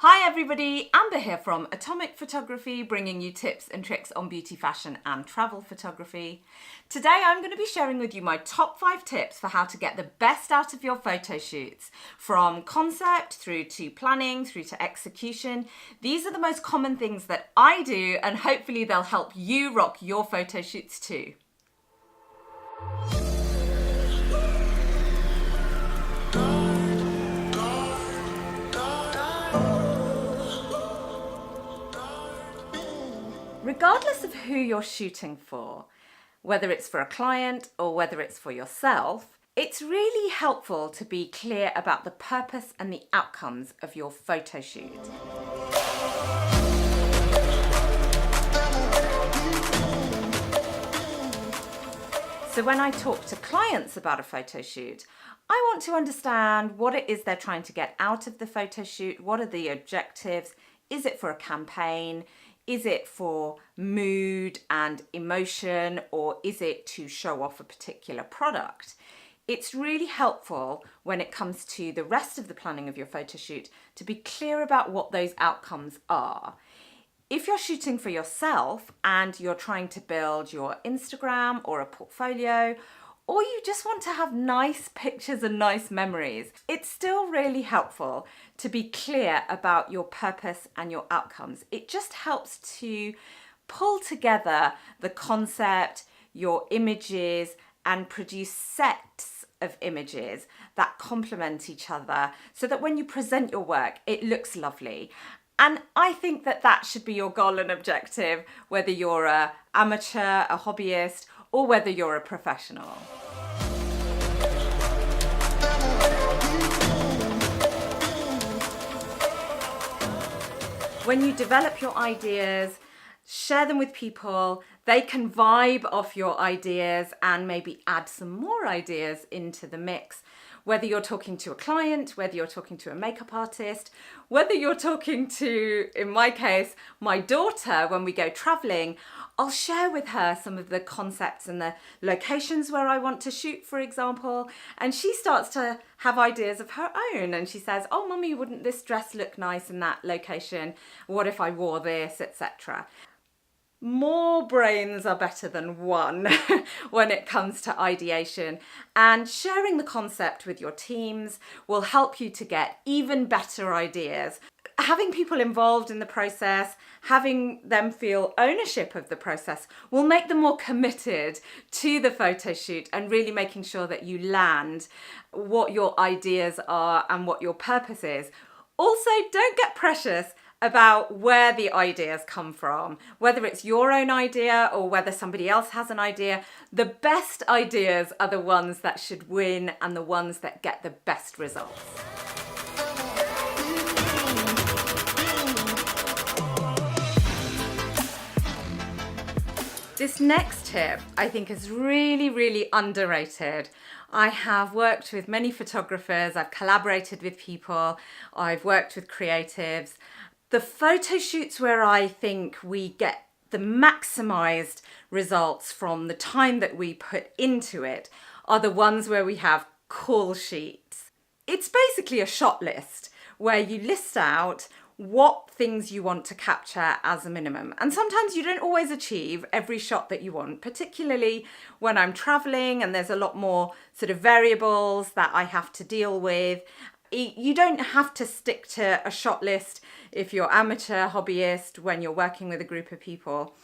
Hi everybody, Amber here from Atomik Photography, bringing you tips and tricks on beauty, fashion and travel photography. Today I'm going to be sharing with you my top 5 tips for how to get the best out of your photo shoots. From concept through to planning, through to execution. These are the most common things that I do, and hopefully they'll help you rock your photo shoots too. Regardless of who you're shooting for, whether it's for a client or whether it's for yourself, it's really helpful to be clear about the purpose and the outcomes of your photo shoot. So when I talk to clients about a photo shoot, I want to understand what it is they're trying to get out of the photo shoot. What are the objectives? Is it for a campaign? Is it for mood and emotion, or is it to show off a particular product? It's really helpful when it comes to the rest of the planning of your photo shoot to be clear about what those outcomes are. If you're shooting for yourself and you're trying to build your Instagram or a portfolio, or you just want to have nice pictures and nice memories, it's still really helpful to be clear about your purpose and your outcomes. It just helps to pull together the concept, your images, and produce sets of images that complement each other so that when you present your work, it looks lovely. And I think that that should be your goal and objective, whether you're an amateur, a hobbyist, or whether you're a professional. When you develop your ideas, share them with people, they can vibe off your ideas and maybe add some more ideas into the mix. Whether you're talking to a client, whether you're talking to a makeup artist, whether you're talking to, in my case, my daughter when we go traveling, I'll share with her some of the concepts and the locations where I want to shoot, for example, and she starts to have ideas of her own, and she says, "Oh, mummy, wouldn't this dress look nice in that location? What if I wore this," etc. More brains are better than one when it comes to ideation, and sharing the concept with your teams will help you to get even better ideas. Having people involved in the process, having them feel ownership of the process will make them more committed to the photo shoot and really making sure that you land what your ideas are and what your purpose is. Also, don't get precious about where the ideas come from, whether it's your own idea or whether somebody else has an idea. The best ideas are the ones that should win and the ones that get the best results. This next tip I think is really, really underrated. I have worked with many photographers, I've collaborated with people, I've worked with creatives. The photo shoots where I think we get the maximized results from the time that we put into it are the ones where we have call sheets. It's basically a shot list where you list out what things you want to capture as a minimum. And sometimes you don't always achieve every shot that you want, particularly when I'm traveling and there's a lot more sort of variables that I have to deal with. You don't have to stick to a shot list if you're amateur, hobbyist, when you're working with a group of people.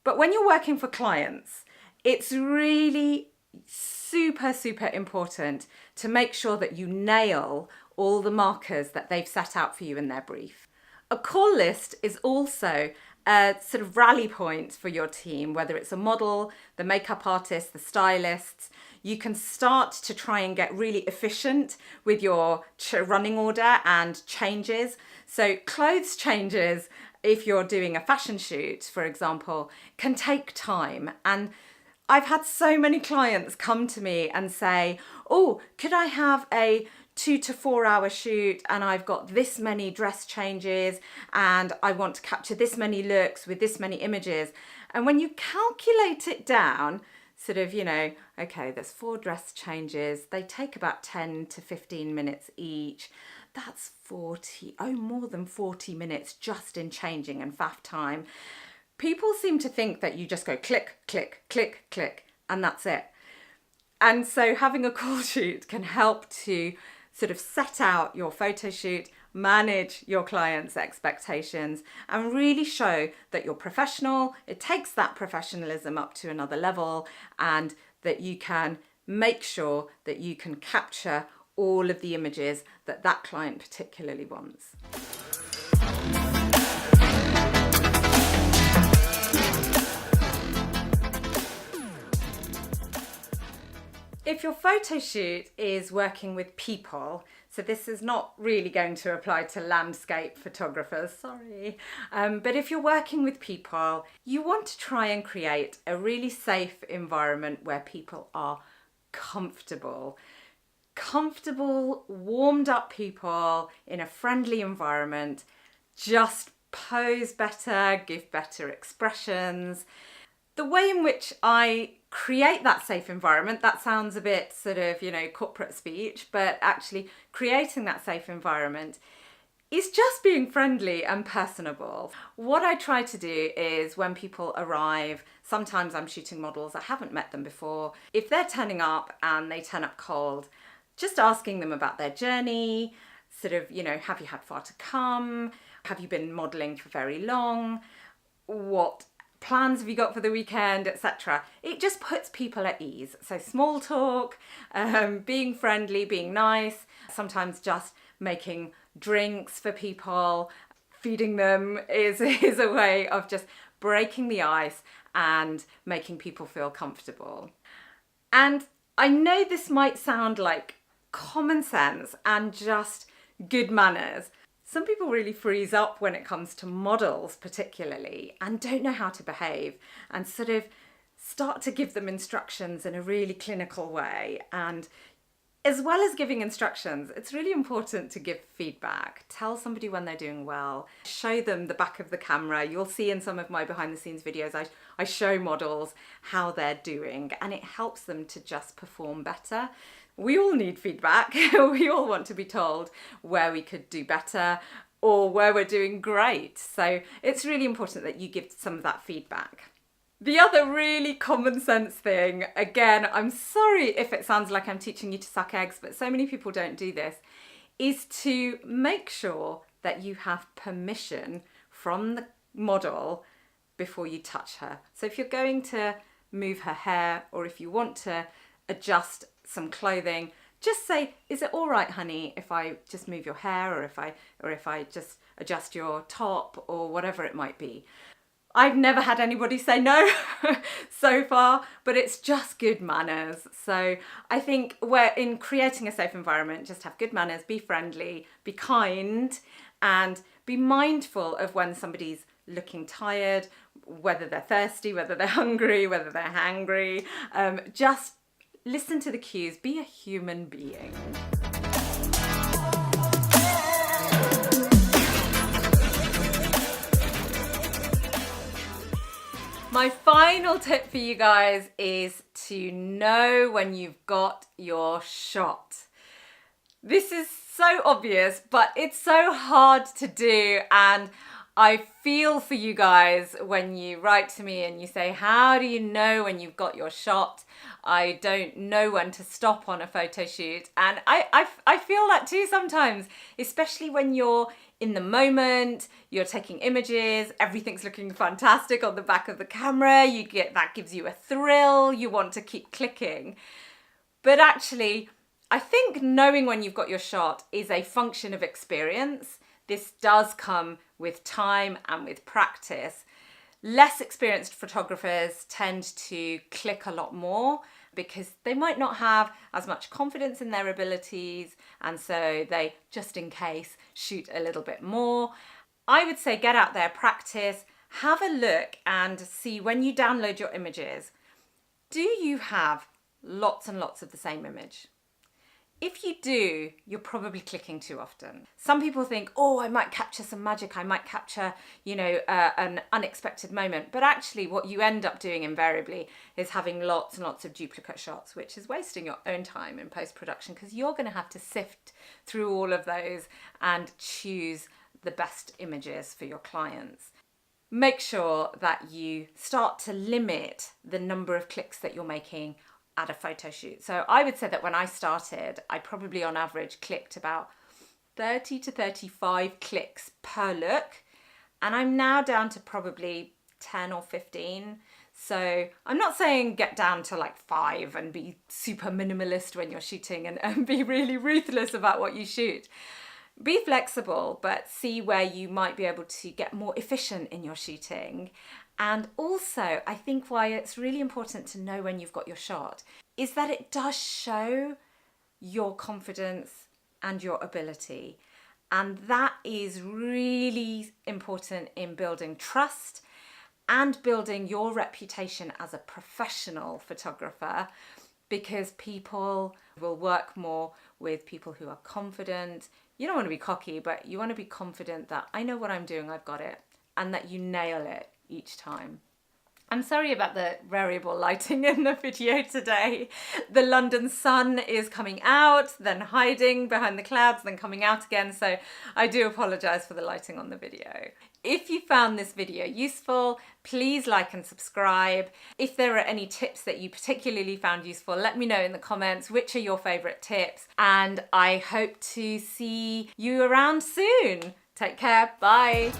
But when you're working for clients, it's really super important to make sure that you nail all the markers that they've set out for you in their brief. A call list is also a sort of rally point for your team, whether it's a model, the makeup artist, the stylists. You can start to try and get really efficient with your running order and changes. So clothes changes, if you're doing a fashion shoot, for example, can take time. And I've had so many clients come to me and say, "Oh, could I have a 2 to 4 hour shoot and I've got this many dress changes and I want to capture this many looks with this many images." And when you calculate it down, sort of, okay, there's 4 dress changes. They take about 10 to 15 minutes each. that's more than 40 minutes just in changing and faff time. People seem to think that you just go click, click, click, click, and that's it. And so having a call sheet can help to sort of set out your photo shoot, manage your clients' expectations, and really show that you're professional. It takes that professionalism up to another level, and that you can make sure that you can capture all of the images that that client particularly wants. If your photo shoot is working with people, so this is not really going to apply to landscape photographers, sorry, but if you're working with people, you want to try and create a really safe environment where people are comfortable, warmed up people in a friendly environment, just pose better, give better expressions. The way in which I create that safe environment, that sounds a bit sort of, corporate speech, but actually creating that safe environment is just being friendly and personable. What I try to do is when people arrive, sometimes I'm shooting models, I haven't met them before. If they're turning up and they turn up cold, just asking them about their journey, sort of, have you had far to come? Have you been modelling for very long? What plans have you got for the weekend, etc. It just puts people at ease. So small talk, being friendly, being nice, sometimes just making drinks for people, feeding them is a way of just breaking the ice and making people feel comfortable. And I know this might sound like common sense and just good manners. Some people really freeze up when it comes to models particularly and don't know how to behave and sort of start to give them instructions in a really clinical way. And as well as giving instructions, it's really important to give feedback. Tell somebody when they're doing well. Show them the back of the camera. You'll see in some of my behind the scenes videos, I show models how they're doing, and it helps them to just perform better. We all need feedback. We all want to be told where we could do better or where we're doing great. So it's really important that you give some of that feedback. The other really common sense thing, again, I'm sorry if it sounds like I'm teaching you to suck eggs, but so many people don't do this, is to make sure that you have permission from the model before you touch her. So if you're going to move her hair or if you want to adjust some clothing, just say, is it all right, honey, if I just move your hair or if I just adjust your top or whatever it might be. I've never had anybody say no so far, but it's just good manners. So I think we're in creating a safe environment, just have good manners, be friendly, be kind, and be mindful of when somebody's looking tired, whether they're thirsty, whether they're hungry, whether they're hangry. Just listen to the cues, be a human being. My final tip for you guys is to know when you've got your shot. This is so obvious, but it's so hard to do, and I feel for you guys when you write to me and you say, how do you know when you've got your shot? I don't know when to stop on a photo shoot. And I feel that too sometimes, especially when you're in the moment, you're taking images, everything's looking fantastic on the back of the camera, that gives you a thrill, you want to keep clicking. But actually, I think knowing when you've got your shot is a function of experience. This does come with time and with practice. Less experienced photographers tend to click a lot more because they might not have as much confidence in their abilities, and so they, just in case, shoot a little bit more. I would say get out there, practice, have a look and see when you download your images, do you have lots and lots of the same image? If you do, you're probably clicking too often. Some people think, oh, I might capture some magic, I might capture, an unexpected moment. But actually what you end up doing invariably is having lots and lots of duplicate shots, which is wasting your own time in post-production, because you're going to have to sift through all of those and choose the best images for your clients. Make sure that you start to limit the number of clicks that you're making at a photo shoot. So I would say that when I started, I probably on average clicked about 30 to 35 clicks per look. And I'm now down to probably 10 or 15. So I'm not saying get down to like 5 and be super minimalist when you're shooting and be really ruthless about what you shoot. Be flexible, but see where you might be able to get more efficient in your shooting. And also, I think why it's really important to know when you've got your shot is that it does show your confidence and your ability. And that is really important in building trust and building your reputation as a professional photographer, because people will work more with people who are confident. You don't want to be cocky, but you want to be confident that I know what I'm doing, I've got it, and that you nail it each time. I'm sorry about the variable lighting in the video today. The London sun is coming out, then hiding behind the clouds, then coming out again. So I do apologise for the lighting on the video. If you found this video useful, please like and subscribe. If there are any tips that you particularly found useful, let me know in the comments which are your favourite tips. And I hope to see you around soon. Take care. Bye.